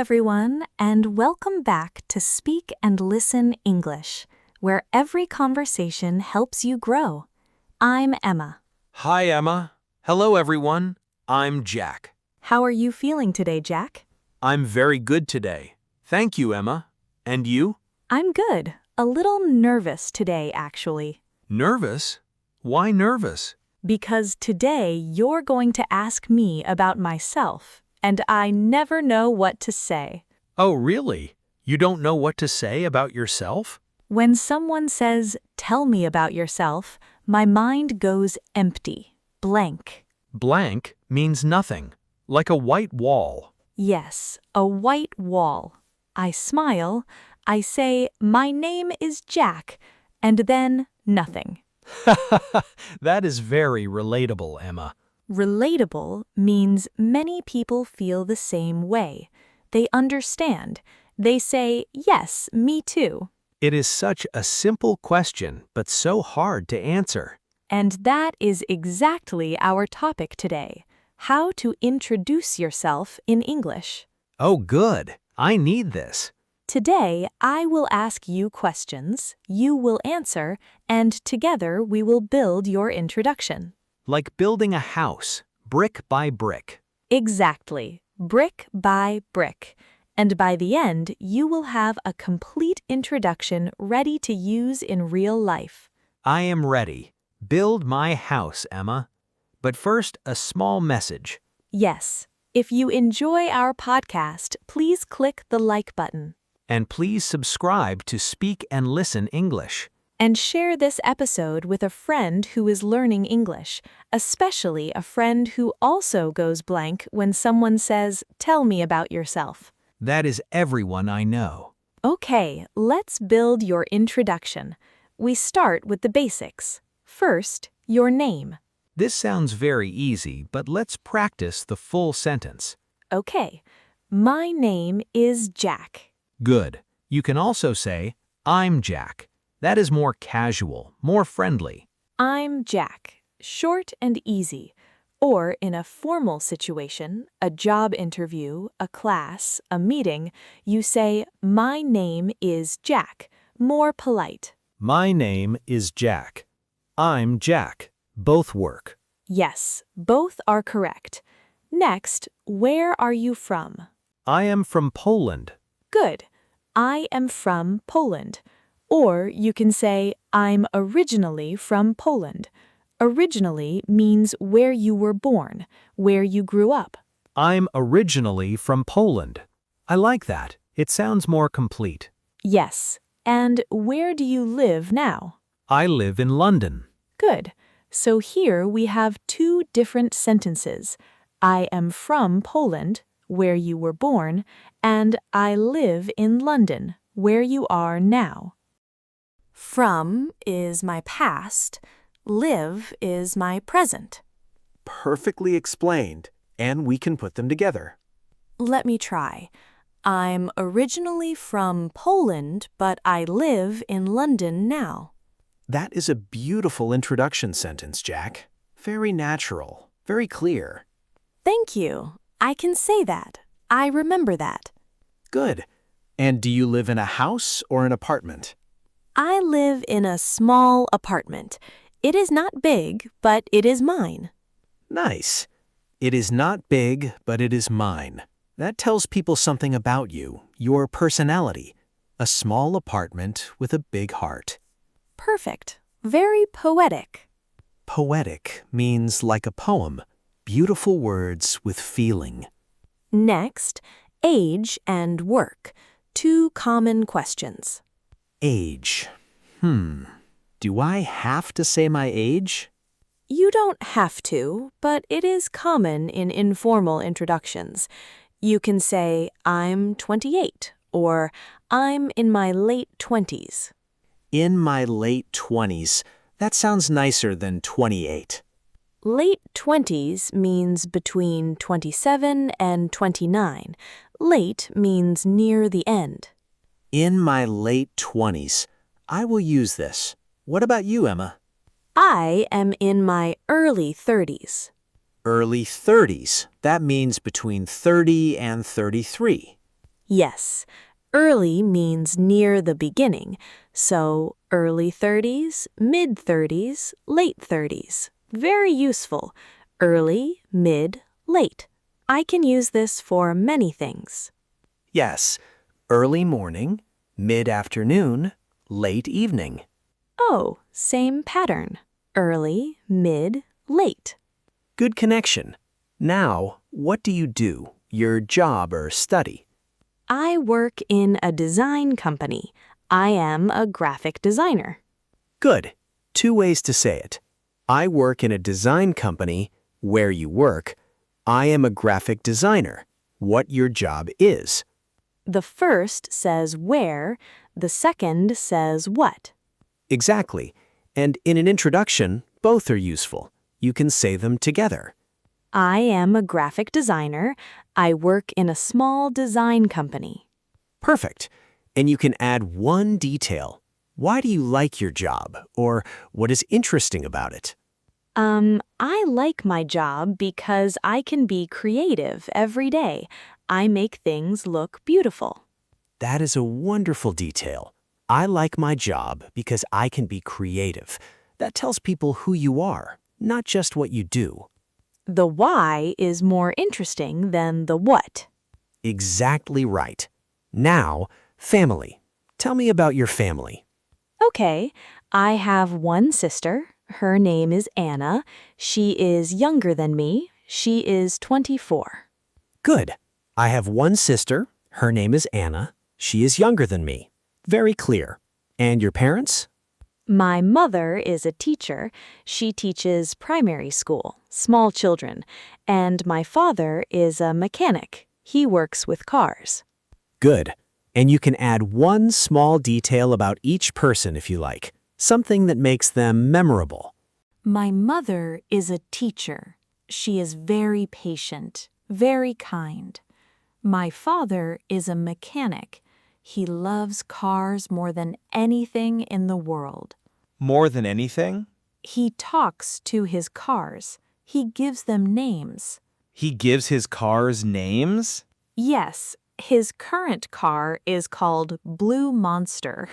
everyone, and welcome back to Speak and Listen English, where every conversation helps you grow. I'm Emma. Hi, Emma. Hello, everyone. I'm Jack. How are you feeling today, Jack? I'm very good today. Thank you, Emma. And you? I'm good. A little nervous today, actually. Nervous? Why nervous? Because today you're going to ask me about myself, and I never know what to say. Oh, really? You don't know what to say about yourself? When someone says, "Tell me about yourself," my mind goes empty, blank. Blank means nothing, like a white wall. Yes, a white wall. I smile, I say, "My name is Jack," and then nothing. That is very relatable, Emma. Relatable means many people feel the same way. They understand. They say, "Yes, me too." It is such a simple question, but so hard to answer. And that is exactly our topic today: how to introduce yourself in English. Oh, good. I need this. Today, I will ask you questions, you will answer, and together we will build your introduction. Like building a house, brick by brick. Exactly, brick by brick. And by the end, you will have a complete introduction ready to use in real life. I am ready. Build my house, Emma. But first, a small message. Yes, if you enjoy our podcast, please click the like button. And please subscribe to Speak and Listen English. And share this episode with a friend who is learning English, especially a friend who also goes blank when someone says, "Tell me about yourself." That is everyone I know. Okay, let's build your introduction. We start with the basics. First, your name. This sounds very easy, but let's practice the full sentence. Okay, my name is Jack. Good. You can also say, I'm Jack. That is more casual, more friendly. I'm Jack. Short and easy. Or in a formal situation, a job interview, a class, a meeting, you say, "My name is Jack." More polite. My name is Jack. I'm Jack. Both work. Yes, both are correct. Next, where are you from? I am from Poland. Good. I am from Poland. Or you can say, "I'm originally from Poland." Originally means where you were born, where you grew up. I'm originally from Poland. I like that. It sounds more complete. Yes. And where do you live now? I live in London. Good. So here we have two different sentences. I am from Poland, where you were born, and I live in London, where you are now. From is my past. Live is my present. Perfectly explained, and we can put them together. Let me try. I'm originally from Poland, but I live in London now. That is a beautiful introduction sentence, Jack. Very natural, very clear. Thank you. I can say that. I remember that. Good. And do you live in a house or an apartment? I live in a small apartment. It is not big, but it is mine. Nice. It is not big, but it is mine. That tells people something about you, your personality. A small apartment with a big heart. Perfect. Very poetic. Poetic means like a poem. Beautiful words with feeling. Next, age and work. Two common questions. Age. Do I have to say my age? You don't have to, but it is common in informal introductions. You can say, "I'm 28," or "I'm in my late 20s." In my late 20s. That sounds nicer than 28. Late 20s means between 27 and 29. Late means near the end. In my late 20s. I will use this. What about you, Emma? I am in my early 30s. Early 30s. That means between 30 and 33. Yes, early means near the beginning, so early 30s, mid 30s, late 30s. Very useful. Early, mid, late. I can use this for many things. Yes, early morning, mid-afternoon, late evening. Oh, same pattern. Early, mid, late. Good connection. Now, what do you do? Your job or study? I work in a design company. I am a graphic designer. Good. Two ways to say it. I work in a design company. Where you work. I am a graphic designer. What your job is. The first says where, the second says what. Exactly. And in an introduction, both are useful. You can say them together. I am a graphic designer. I work in a small design company. Perfect. And you can add one detail. Why do you like your job? Or what is interesting about it? I like my job because I can be creative every day. I make things look beautiful. That is a wonderful detail. I like my job because I can be creative. That tells people who you are, not just what you do. The why is more interesting than the what. Exactly right. Now, family. Tell me about your family. Okay, I have one sister. Her name is Anna. She is younger than me. She is 24. Good. I have one sister. Her name is Anna. She is younger than me. Very clear. And your parents? My mother is a teacher. She teaches primary school, small children. And my father is a mechanic. He works with cars. Good. And you can add one small detail about each person if you like. Something that makes them memorable. My mother is a teacher. She is very patient, very kind. My father is a mechanic. He loves cars more than anything in the world. More than anything? He talks to his cars. He gives them names. He gives his cars names? Yes, his current car is called Blue Monster.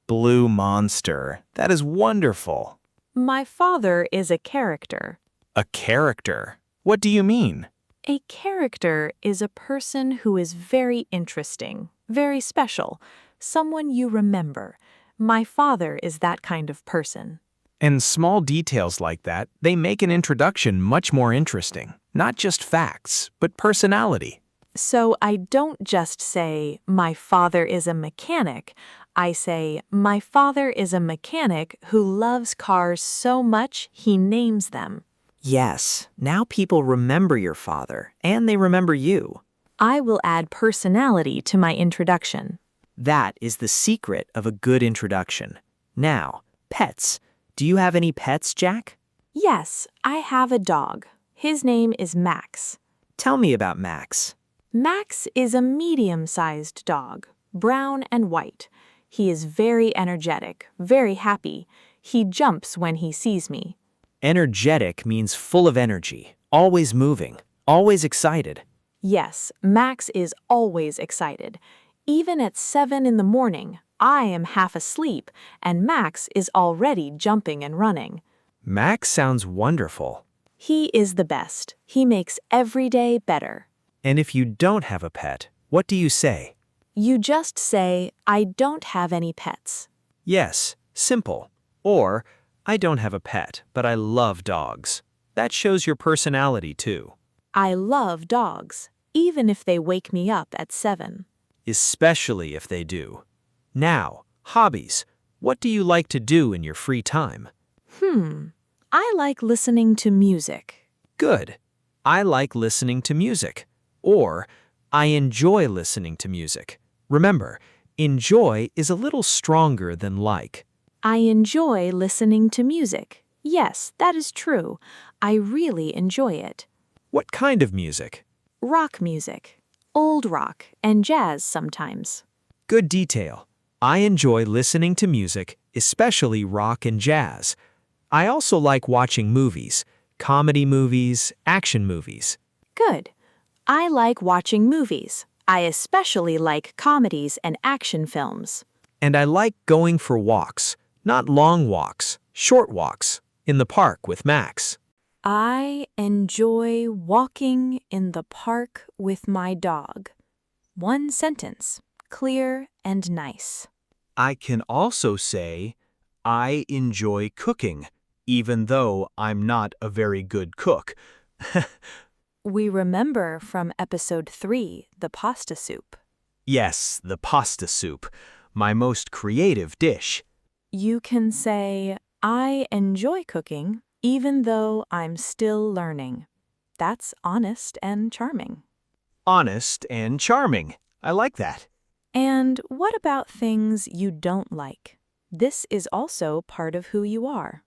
Blue Monster. That is wonderful. My father is a character. A character? What do you mean? A character is a person who is very interesting, very special, someone you remember. My father is that kind of person. And small details like that, they make an introduction much more interesting. Not just facts, but personality. So I don't just say, my father is a mechanic. I say, my father is a mechanic who loves cars so much he names them. Yes, now people remember your father, and they remember you. I will add personality to my introduction. That is the secret of a good introduction. Now, pets. Do you have any pets, Jack? Yes, I have a dog. His name is Max. Tell me about Max. Max is a medium-sized dog, brown and white. He is very energetic, very happy. He jumps when he sees me. Energetic means full of energy, always moving, always excited. Yes, Max is always excited. Even at 7 in the morning, I am half asleep, and Max is already jumping and running. Max sounds wonderful. He is the best. He makes every day better. And if you don't have a pet, what do you say? You just say, I don't have any pets. Yes, simple. Or, I don't have a pet, but I love dogs. That shows your personality too. I love dogs, even if they wake me up at 7. Especially if they do. Now, hobbies. What do you like to do in your free time? I like listening to music. Good. I like listening to music. Or, I enjoy listening to music. Remember, enjoy is a little stronger than like. I enjoy listening to music. Yes, that is true. I really enjoy it. What kind of music? Rock music. Old rock and jazz sometimes. Good detail. I enjoy listening to music, especially rock and jazz. I also like watching movies, comedy movies, action movies. Good. I like watching movies. I especially like comedies and action films. And I like going for walks, not long walks, short walks, in the park with Max. I enjoy walking in the park with my dog. One sentence, clear and nice. I can also say, I enjoy cooking, even though I'm not a very good cook. We remember from episode 3, the pasta soup. Yes, the pasta soup, my most creative dish. You can say, I enjoy cooking, even though I'm still learning. That's honest and charming. Honest and charming. I like that. And what about things you don't like? This is also part of who you are.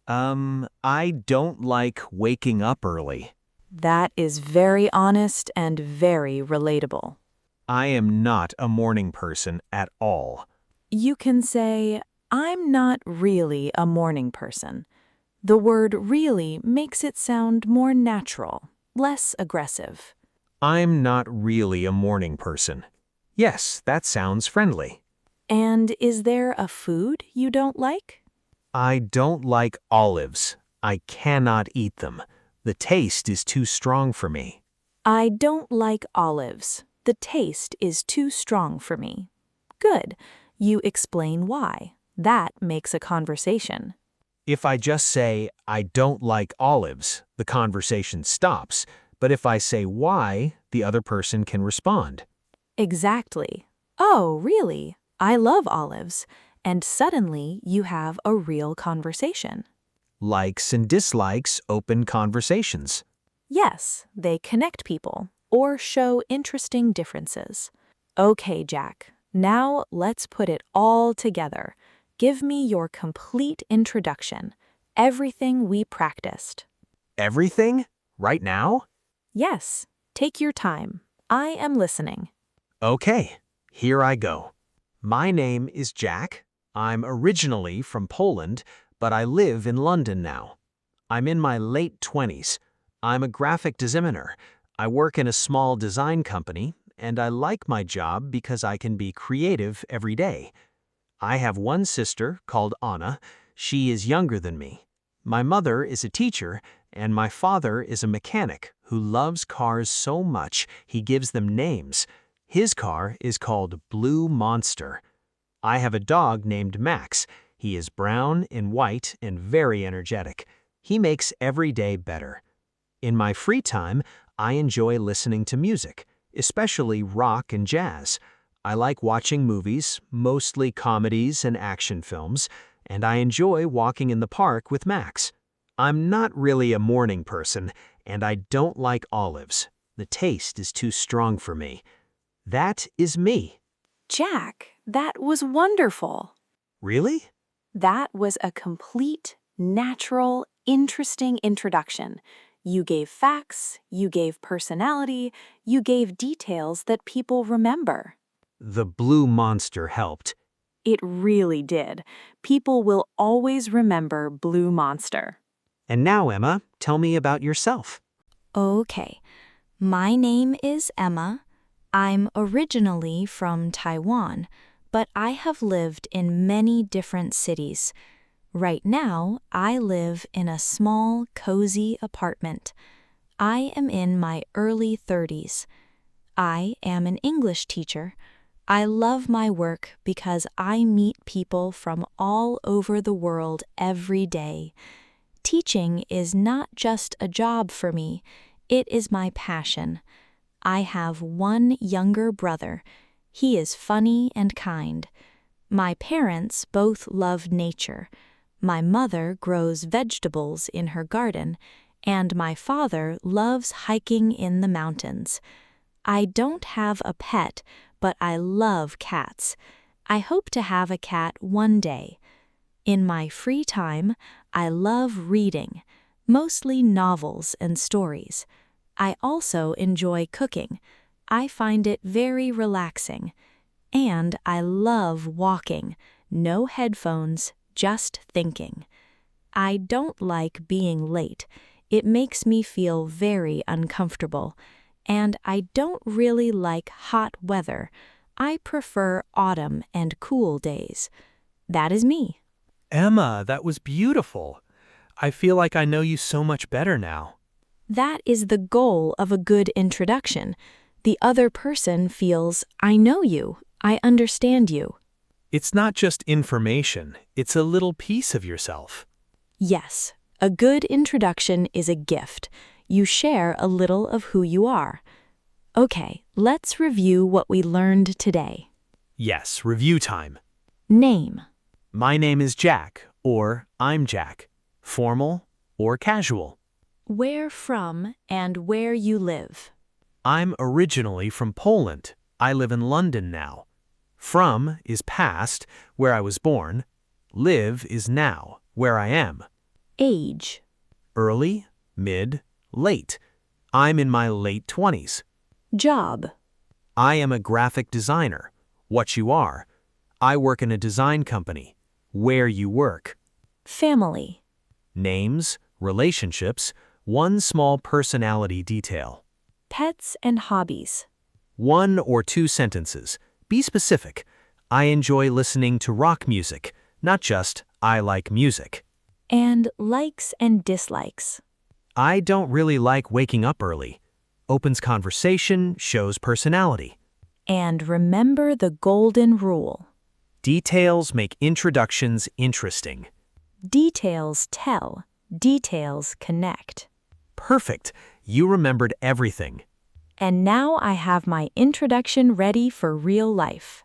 I don't like waking up early. That is very honest and very relatable. I am not a morning person at all. You can say, I'm not really a morning person. The word really makes it sound more natural, less aggressive. I'm not really a morning person. Yes, that sounds friendly. And is there a food you don't like? I don't like olives. I cannot eat them. The taste is too strong for me. I don't like olives. The taste is too strong for me. Good. You explain why. That makes a conversation. If I just say, I don't like olives, the conversation stops. But if I say why, the other person can respond. Exactly. Oh, really? I love olives. And suddenly you have a real conversation. Likes and dislikes open conversations. Yes, they connect people or show interesting differences. Okay, Jack, now let's put it all together. Give me your complete introduction, everything we practiced. Everything? Right now? Yes, take your time. I am listening. Okay, here I go. My name is Jack. I'm originally from Poland, but I live in London now. I'm in my late 20s. I'm a graphic designer. I work in a small design company, and I like my job because I can be creative every day. I have one sister called Anna. She is younger than me. My mother is a teacher, and my father is a mechanic who loves cars so much he gives them names. His car is called Blue Monster. I have a dog named Max. He is brown and white and very energetic. He makes every day better. In my free time, I enjoy listening to music, especially rock and jazz. I like watching movies, mostly comedies and action films, and I enjoy walking in the park with Max. I'm not really a morning person, and I don't like olives. The taste is too strong for me. That is me. Jack, that was wonderful. Really? That was a complete, natural, interesting introduction. You gave facts, you gave personality, you gave details that people remember. The Blue Monster helped. It really did. People will always remember Blue Monster. And now, Emma, tell me about yourself. Okay, my name is Emma. I'm originally from Taiwan, but I have lived in many different cities. Right now, I live in a small, cozy apartment. I am in my early 30s. I am an English teacher. I love my work because I meet people from all over the world every day. Teaching is not just a job for me, it is my passion. I have one younger brother. He is funny and kind. My parents both love nature. My mother grows vegetables in her garden, and my father loves hiking in the mountains. I don't have a pet, but I love cats. I hope to have a cat one day. In my free time, I love reading, mostly novels and stories. I also enjoy cooking. I find it very relaxing. And I love walking, no headphones, just thinking. I don't like being late. It makes me feel very uncomfortable. and I don't really like hot weather. I prefer autumn and cool days. That is me. Emma, that was beautiful. I feel like I know you so much better now. That is the goal of a good introduction. The other person feels, I know you, I understand you. It's not just information, it's a little piece of yourself. Yes, a good introduction is a gift. You share a little of who you are. Okay, let's review what we learned today. Yes, review time. Name. My name is Jack, or I'm Jack. Formal or casual. Where from and where you live. I'm originally from Poland. I live in London now. From is past, where I was born. Live is now, where I am. Age. Early, mid, late. I'm in my late 20s. Job. I am a graphic designer. What you are. I work in a design company. Where you work. Family. Names, relationships, one small personality detail. Pets and hobbies. 1 or 2 sentences. Be specific. I enjoy listening to rock music, not just I like music. And likes and dislikes. I don't really like waking up early. Opens conversation, shows personality. And remember the golden rule. Details make introductions interesting. Details tell, details connect. Perfect. You remembered everything. And now I have my introduction ready for real life.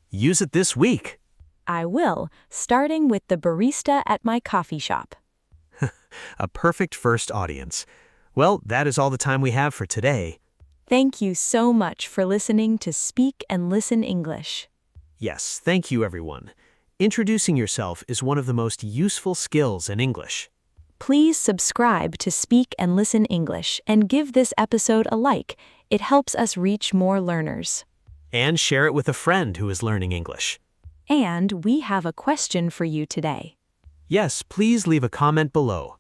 Use it this week. I will, starting with the barista at my coffee shop. A perfect first audience. Well, that is all the time we have for today. Thank you so much for listening to Speak and Listen English. Yes, thank you everyone. Introducing yourself is one of the most useful skills in English. Please subscribe to Speak and Listen English and give this episode a like. It helps us reach more learners. And share it with a friend who is learning English. And we have a question for you today. Yes, please leave a comment below.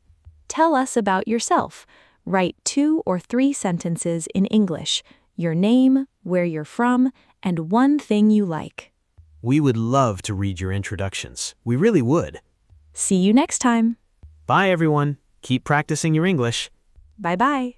Tell us about yourself. Write 2 or 3 sentences in English, your name, where you're from, and one thing you like. We would love to read your introductions. We really would. See you next time. Bye everyone. Keep practicing your English. Bye-bye.